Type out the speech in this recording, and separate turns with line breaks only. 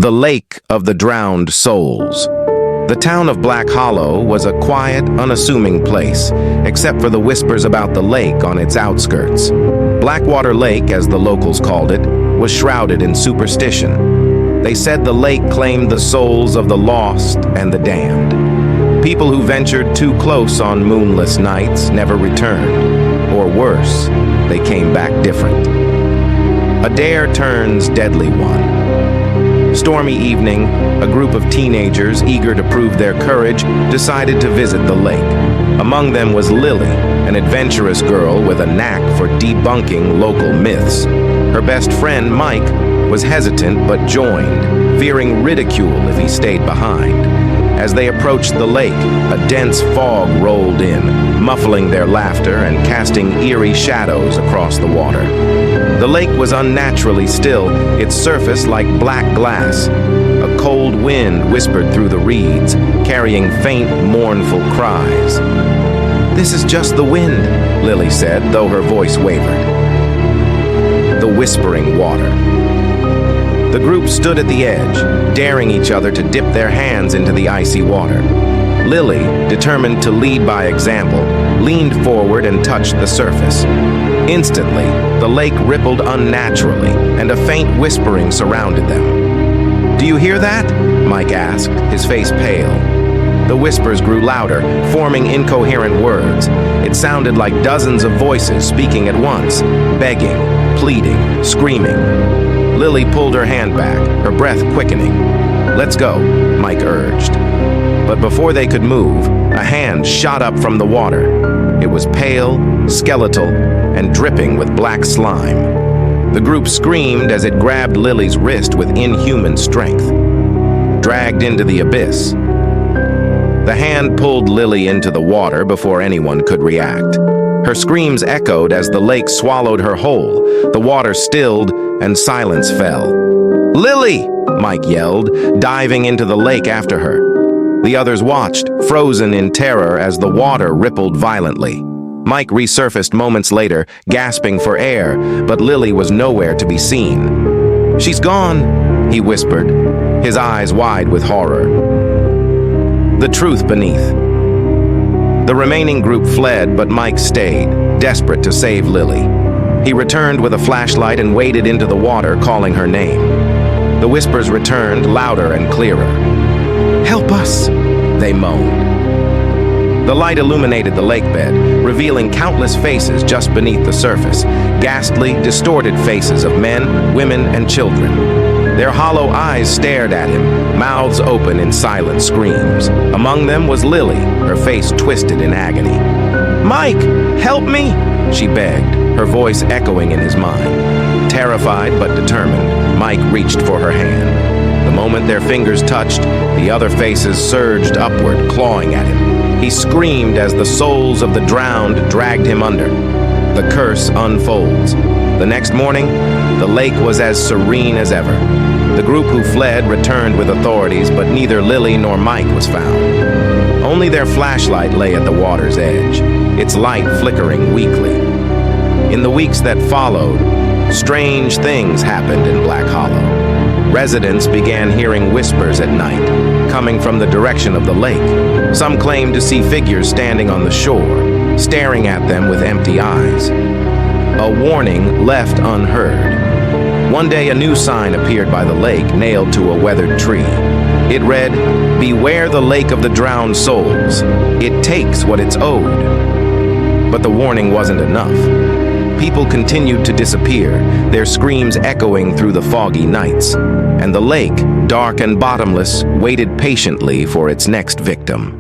The Lake of the Drowned Souls. The town of Black Hollow was a quiet, unassuming place, except for the whispers about the lake on its outskirts. Blackwater Lake, as the locals called it, was shrouded in superstition. They said the lake claimed the souls of the lost and the damned. People who ventured too close on moonless nights never returned. Or worse, they came back different. A dare turns deadly one. Stormy evening, a group of teenagers eager to prove their courage decided to visit the lake. Among them was Lily, an adventurous girl with a knack for debunking local myths. Her best friend, Mike, was hesitant but joined, fearing ridicule if he stayed behind. As they approached the lake, a dense fog rolled in, muffling their laughter and casting eerie shadows across the water. The lake was unnaturally still, its surface like black glass. A cold wind whispered through the reeds, carrying faint, mournful cries. "This is just the wind," Lily said, though her voice wavered. The whispering water. The group stood at the edge, daring each other to dip their hands into the icy water. Lily, determined to lead by example, leaned forward and touched the surface. Instantly, the lake rippled unnaturally, and a faint whispering surrounded them. "Do you hear that?" Mike asked, his face pale. The whispers grew louder, forming incoherent words. It sounded like dozens of voices speaking at once, begging, pleading, screaming. Lily pulled her hand back, her breath quickening. "Let's go," Mike urged. But before they could move, a hand shot up from the water. It was pale, skeletal, and dripping with black slime. The group screamed as it grabbed Lily's wrist with inhuman strength. Dragged into the abyss. The hand pulled Lily into the water before anyone could react. Her screams echoed as the lake swallowed her whole. The water stilled and silence fell. "Lily!" Mike yelled, diving into the lake after her. The others watched, frozen in terror as the water rippled violently. Mike resurfaced moments later, gasping for air, but Lily was nowhere to be seen. "She's gone," he whispered, his eyes wide with horror. The truth beneath. The remaining group fled, but Mike stayed, desperate to save Lily. He returned with a flashlight and waded into the water, calling her name. The whispers returned, louder and clearer. "Help us," they moaned. The light illuminated the lake bed, revealing countless faces just beneath the surface, ghastly, distorted faces of men, women, and children. Their hollow eyes stared at him, mouths open in silent screams. Among them was Lily, her face twisted in agony. "Mike, help me!" she begged, her voice echoing in his mind. Terrified but determined, Mike reached for her hand. The moment their fingers touched, the other faces surged upward, clawing at him. He screamed as the souls of the drowned dragged him under. The curse unfolds. The next morning, the lake was as serene as ever. The group who fled returned with authorities, but neither Lily nor Mike was found. Only their flashlight lay at the water's edge, its light flickering weakly. In the weeks that followed, strange things happened in Black Hollow. Residents began hearing whispers at night, coming from the direction of the lake. Some claimed to see figures standing on the shore, staring at them with empty eyes. A warning left unheard. One day, a new sign appeared by the lake, nailed to a weathered tree. It read, "Beware the lake of the drowned souls. It takes what it's owed." But the warning wasn't enough. People continued to disappear, their screams echoing through the foggy nights. And the lake, dark and bottomless, waited patiently for its next victim.